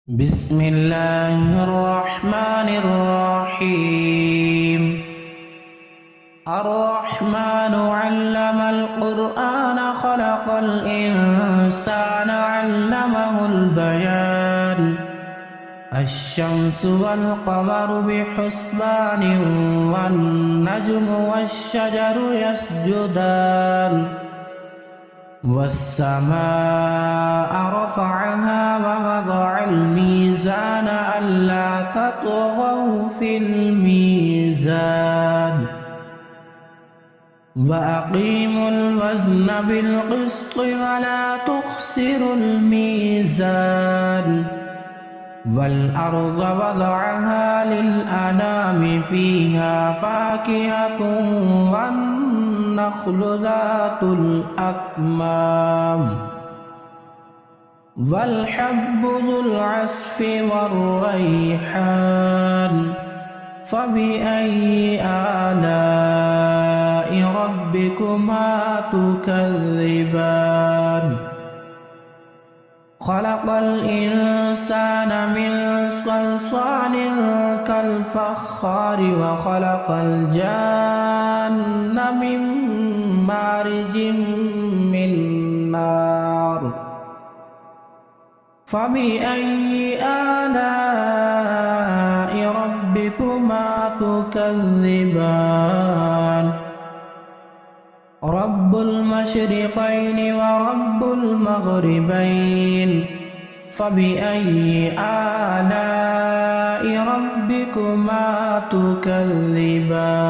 بسم الله الرحمن الرحيم الرحمن علم القرآن خلق الإنسان علمه البيان الشمس والقمر بحسبان والنجم والشجر يسجدان والسماء رفعها ووضع الميزان ألا تطغوا في الميزان وأقيموا الوزن بالقسط ولا تخسروا الميزان والأرض وضعها للأنام فيها فاكهة والنخل ذات الأكمام والحب ذو العصف والريحان فبأي آلاء ربكما تكذبان خلق الإنسان من صلصال كالفخار وخلق الجان من مارج من نار فبأي آلاء ربكما تكذبان رب المشرقين ورب المغربين فبأي آلاء ربكما تكذبان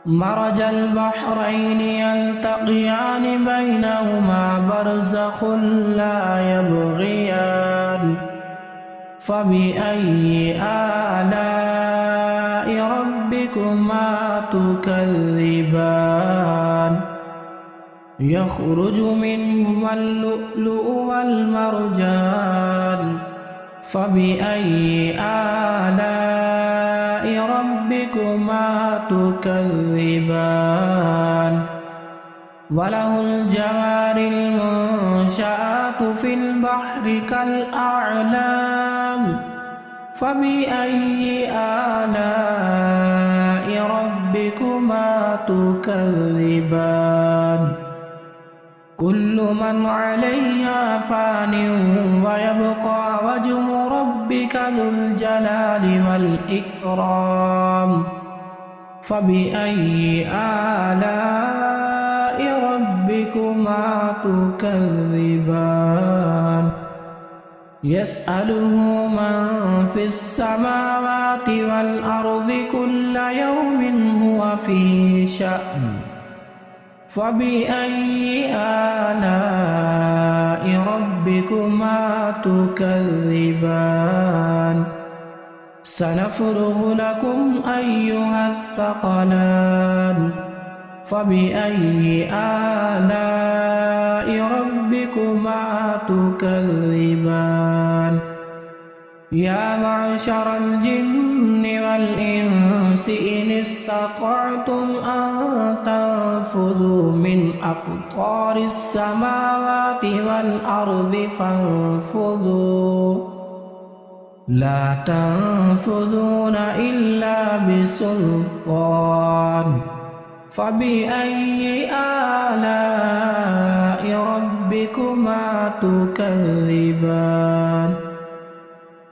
مرج البحرين يلتقيان بينهما برزخ لا يبغيان فبأي آلاء ربكما تكذبان يخرج منهما اللؤلؤ والمرجان فبأي آلاء ربكما تكذبان وله الجوار المنشآت في البحر كالأعلام فبأي آلاء ربكما تكذبان كل من عليها فان ويبقى وجه ربك ذو الجلال والإكرام فبأي آلاء ربكما تكذبان يسأله من في السماوات والأرض كل يوم هو في شأن فبأي آلاء ربكما تكذبان سنفرغ لكم أيها الثقلان فبأي آلاء ربكما تكذبان يا معشر الجن والإنس إن استطعتم أن تنفذوا من أقطار السماوات والأرض فانفذوا لا تنفذون إلا بسلطان فبأي آلاء ربكما تكذبان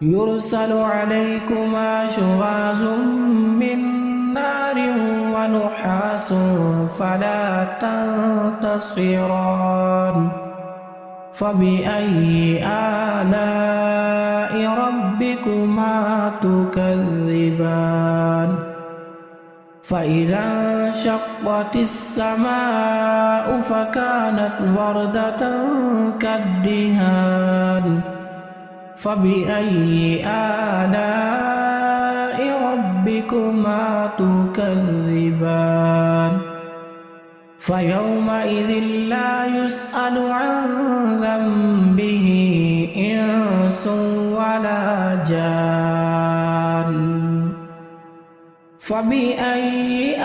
يرسل عليكما شواظ من نار ونحاس فلا تنتصران فبأي آلاء ربكما تكذبان فإذا انشقت السماء فكانت وردة كالدهان فبأي آلاء ربكما تكذبان فيومئذ لا يسأل عن ذنبه إنس ولا جان فبأي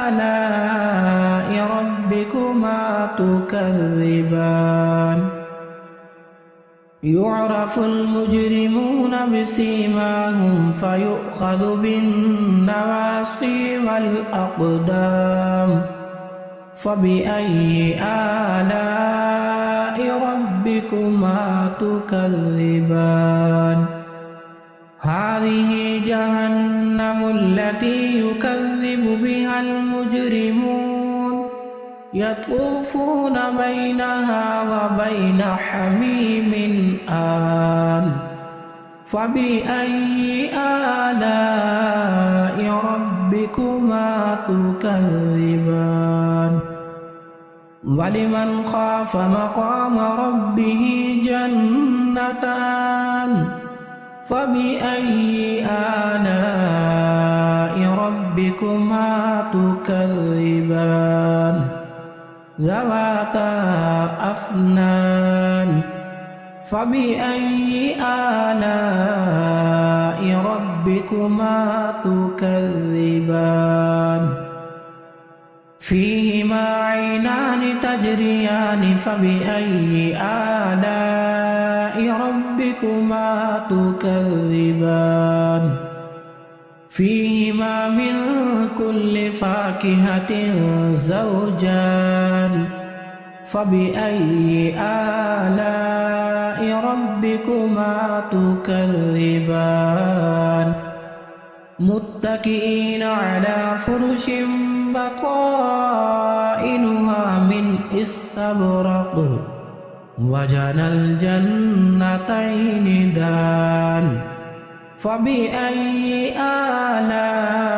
آلاء ربكما تكذبان يعرف المجرمون بسيماهم فيؤخذ بالنواصي والأقدام فبأي آلاء ربكما تكذبان هذه جهنم التي يكذب بها المجرمون يطوفون بينها وبين حميم آن فبأي آلاء ربكما تكذبان ولمن خاف مقام ربه جنتان فبأي آلاء ربكما تكذبان ذواتا أفنان فبأي آلاء ربكما تكذبان فيهما عينان تجريان فبأي آلاء ربكما تكذبان فيهما من كل فاكهة زوجان فبأي آلاء ربكما تكذبان متكئين على فرش بطائنها من استبرق وجنى الجنتين دان فبأي آلاء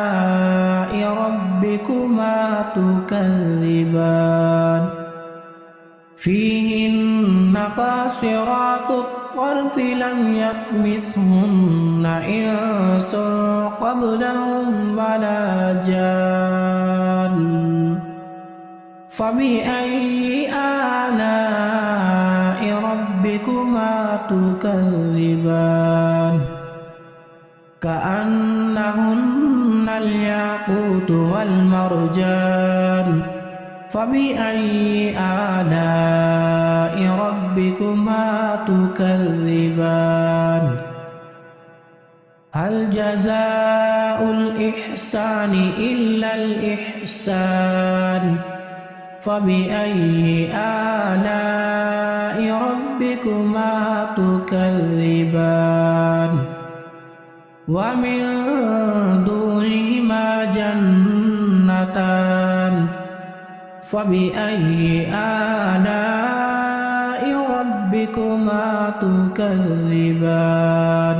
ربكما تكذبان فيهن قاصرات الطرف لم يطمثهن إنس قبلهم ولا جان فبأي آلاء ربكما تكذبان كأنهن الياقوت والمرجان فبأي آلاء ربكما تكذبان هل جزاء الإحسان إلا الإحسان فبأي آلاء ربكما تكذبان ومن دونهما جنتان فبأي آلاء ربكما تكذبان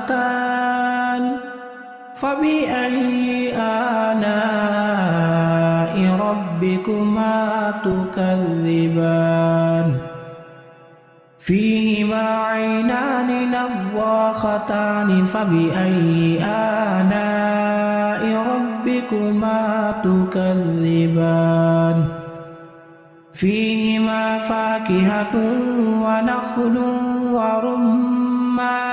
مدهامتان فبأي آلاء ربكما تكذبان فيهما عينان نضاختان فبأي آلاء ربكما تكذبان فيهما فاكهة ونخل ورمان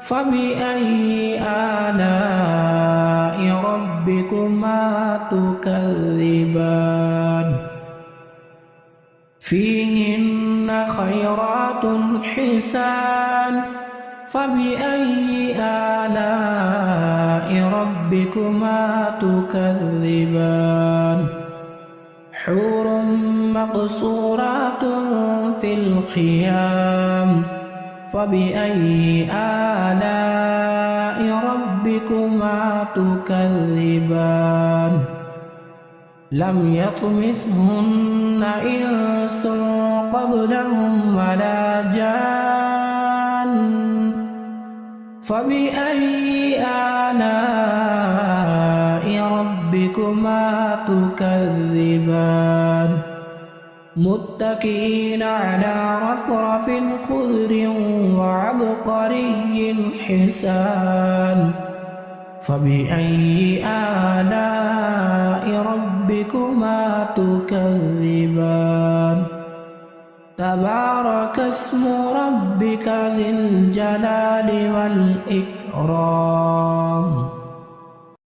فبأي آلاء ربكما تكذبان فيهن خيرات حسان فبأي آلاء ربكما تكذبان حور مقصورات في الخيام فبأي آلاء ربكما تكذبان لم يطمثهن إنس قبلهم ولا جان فبأي آلاء ربكما تكذبان متكئين على رفرف خضر وعبقري حسان فبأي آلاء ربكما تكذبان تبارك اسم ربك ذي الجلال والإكرام